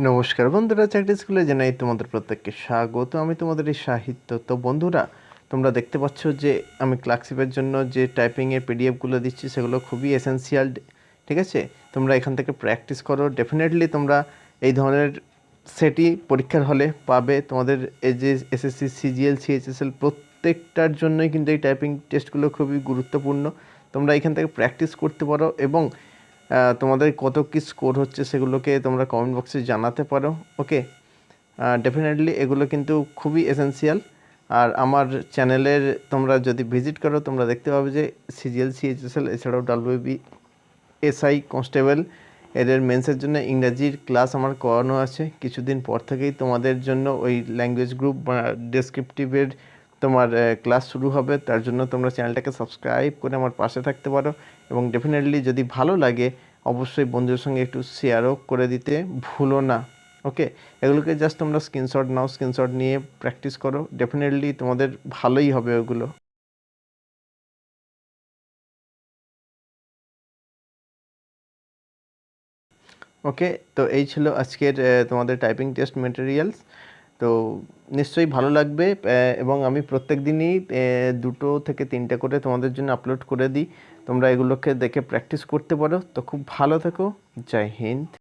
নমস্কার বন্ধুরা, চাকরি স্কুলে জানাই তোমাদের প্রত্যেককে স্বাগত। আমি তোমাদের এই সাহিত্য। তো বন্ধুরা, তোমরা দেখতে পাচ্ছ যে আমি ক্লার্কশিপের জন্য যে টাইপিংয়ের পিডিএফগুলো দিচ্ছি সেগুলো খুবই এসেন্সিয়াল। ঠিক আছে, তোমরা এখান থেকে প্র্যাকটিস করো। ডেফিনেটলি তোমরা এই ধরনের সেটই পরীক্ষার হলে পাবে। তোমাদের এই যে এসএসসি, সিজিএল, সিএইচএসএল প্রত্যেকটার জন্যই কিন্তু এই টাইপিং টেস্টগুলো খুবই গুরুত্বপূর্ণ। তোমরা এখান থেকে প্র্যাকটিস করতে পারো এবং তোমাদের কত কী স্কোর হচ্ছে সেগুলোকে তোমরা কমেন্ট বক্সে জানাতে পারো। ওকে, ডেফিনেটলি এগুলো কিন্তু খুবই এসেন্সিয়াল। আর আমার চ্যানেলের তোমরা যদি ভিজিট করো তোমরা দেখতে পাবে যে সিজিএল, সিএইচএসএল এছাড়াও ডাব্লিউবি, এসআই, কনস্টেবল এদের মেন্সের জন্য ইংরাজির ক্লাস আমার করানো আছে। কিছুদিন পর থেকেই তোমাদের জন্য ওই ল্যাঙ্গুয়েজ গ্রুপ বা ডেসক্রিপটিভের তোমার ক্লাস শুরু হবে। তার জন্য তোমরা চ্যানেলটাকে সাবস্ক্রাইব করে আমার পাশে থাকতে পারো এবং ডেফিনেটলি যদি ভালো লাগে অবশ্যই বন্ধুদের সঙ্গে একটু শেয়ারও করে দিতে ভুলো না। ওকে, এগুলোকে জাস্ট তোমরা স্ক্রিনশট নাও, স্ক্রিনশট নিয়ে প্র্যাকটিস করো। ডেফিনেটলি তোমাদের ভালোই হবে ওগুলো। ওকে, তো এই ছিল আজকের তোমাদের টাইপিং টেস্ট মেটেরিয়ালস। তো নিশ্চয়ই ভালো লাগবে এবং আমি প্রত্যেক দিনই 2 থেকে 3টে করে তোমাদের জন্য আপলোড করে দিই। তোমরা এগুলোকে দেখে প্র্যাকটিস করতে পারো। তো খুব ভালো থেকো। জয় হিন্দ।